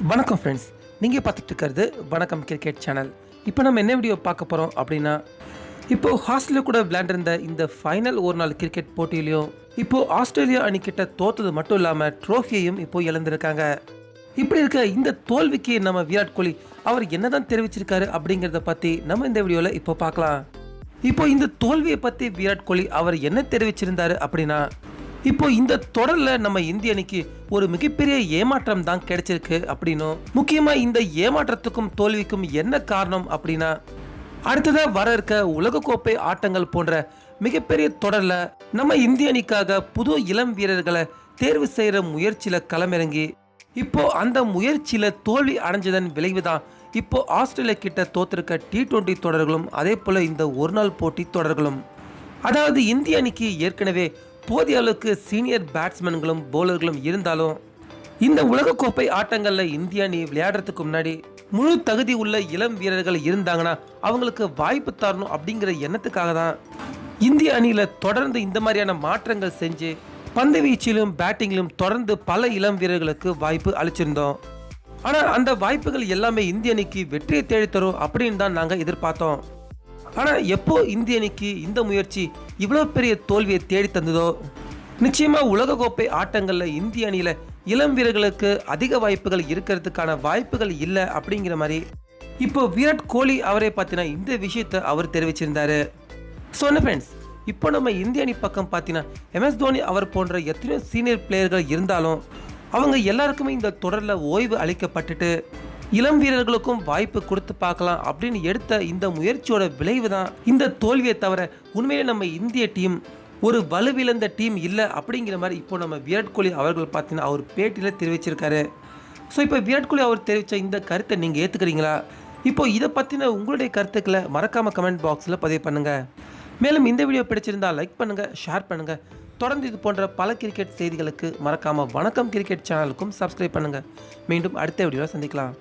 வணக்கம் ஃப்ரெண்ட்ஸ், நீங்கள் பார்த்துட்டு இருக்கிறது வணக்கம் கிரிக்கெட் சேனல். இப்போ நம்ம என்ன வீடியோ பார்க்க போகிறோம் அப்படின்னா, இப்போது ஆஸ்திரேலியா கூட விளையாண்டிருந்த இந்த ஃபைனல் ஒரு நாள் கிரிக்கெட் போட்டியிலையும் இப்போது ஆஸ்திரேலியா அணிக்கிட்ட தோற்றது மட்டும் இல்லாமல் ட்ரோஃபியையும் இப்போது இழந்திருக்காங்க. இப்படி இருக்க இந்த தோல்விக்கு நம்ம விராட் கோலி அவர் என்னதான் தெரிவிச்சிருக்காரு அப்படிங்கிறத பற்றி நம்ம இந்த வீடியோவில் இப்போ பார்க்கலாம். இப்போ இந்த தோல்வியை பற்றி விராட் கோலி அவர் என்ன தெரிவிச்சிருந்தாரு அப்படின்னா, இப்போ இந்த தொடர்ல நம்ம இந்திய அணிக்கு ஒரு மிகப்பெரிய ஏமாற்றம் தான் கிடைச்சிருக்கு அப்படின்னும், முக்கியமா இந்த ஏமாற்றத்துக்கும் தோல்விக்கும் என்ன காரணம் அப்படின்னா, அடுத்ததா வர இருக்க உலகக்கோப்பை ஆட்டங்கள் போன்ற மிகப்பெரிய தொடர்ல நம்ம இந்திய அணிக்காக புது இளம் வீரர்களை தேர்வு செய்யற முயற்சியில களமிறங்கி இப்போ அந்த முயற்சியில தோல்வி அடைஞ்சதன் விளைவுதான் இப்போ ஆஸ்திரேலியா கிட்ட தோத்திருக்க T20 தொடர்களும் அதே போல இந்த ஒரு நாள் போட்டி தொடர்களும். அதாவது இந்திய அணிக்கு ஏற்கனவே போதிய அளவுக்கு சீனியர் பேட்ஸ்மேன்களும் பவுலர்களும் இருந்தாலும் இந்த உலகக்கோப்பை ஆட்டங்களில் இந்திய அணி விளையாடுறதுக்கு முன்னாடி முழு தகுதி உள்ள இளம் வீரர்கள் இருந்தாங்கன்னா அவங்களுக்கு வாய்ப்பு தரணும் அப்படிங்கிற எண்ணத்துக்காக தான் இந்திய அணியில் தொடர்ந்து இந்த மாதிரியான மாற்றங்கள் செஞ்சு பந்து வீச்சிலும் பேட்டிங்கிலும் தொடர்ந்து பல இளம் வீரர்களுக்கு வாய்ப்பு அளிச்சிருந்தோம். ஆனால் அந்த வாய்ப்புகள் எல்லாமே இந்திய அணிக்கு வெற்றியை தேடித்தரும் அப்படின்னு தான் நாங்கள் எதிர்பார்த்தோம். ஆனால் எப்போ இந்திய அணிக்கு இந்த முயற்சி இவ்வளோ பெரிய தோல்வியை தேடி தந்ததோ, நிச்சயமாக உலகக்கோப்பை ஆட்டங்களில் இந்திய அணியில் இளம் வீரர்களுக்கு அதிக வாய்ப்புகள் இருக்கிறதுக்கான வாய்ப்புகள் இல்லை அப்படிங்கிற மாதிரி இப்போ விராட் கோலி அவரே பார்த்தீங்கன்னா இந்த விஷயத்தை அவர் தெரிவிச்சிருந்தாரு. ஸோ என்ன ஃப்ரெண்ட்ஸ், இப்போ நம்ம இந்திய அணி பக்கம் பார்த்தீங்கன்னா MS தோனி அவர் போன்ற எத்தனையோ சீனியர் பிளேயர்கள் இருந்தாலும் அவங்க எல்லாருக்குமே இந்த தொடரில் ஓய்வு அளிக்கப்பட்டுட்டு இளம் வீரர்களுக்கும் வாய்ப்பு கொடுத்து பார்க்கலாம் அப்படின்னு எடுத்த இந்த முயற்சியோட விளைவு தான் இந்த தோல்வியை. தவிர உண்மையிலே நம்ம இந்திய டீம் ஒரு வலுவிழந்த டீம் இல்லை அப்படிங்கிற மாதிரி இப்போ நம்ம விராட் கோலி அவர்கள் பார்த்தீங்கன்னா அவர் பேட்டியில் தெரிவிச்சிருக்காரு. ஸோ இப்போ விராட் கோலி அவர் தெரிவித்த இந்த கருத்தை நீங்கள் ஏற்றுக்கிறீங்களா? இப்போ இதை பற்றின உங்களுடைய கருத்துக்களை மறக்காமல் கமெண்ட் பாக்ஸில் பதிவு பண்ணுங்கள். மேலும் இந்த வீடியோ பிடிச்சிருந்தால் லைக் பண்ணுங்கள், ஷேர் பண்ணுங்கள். தொடர்ந்து இது போன்ற பல கிரிக்கெட் செய்திகளுக்கு மறக்காமல் வணக்கம் கிரிக்கெட் சேனலுக்கும் சப்ஸ்கிரைப் பண்ணுங்கள். மீண்டும் அடுத்த வீடியோவில் சந்திக்கலாம்.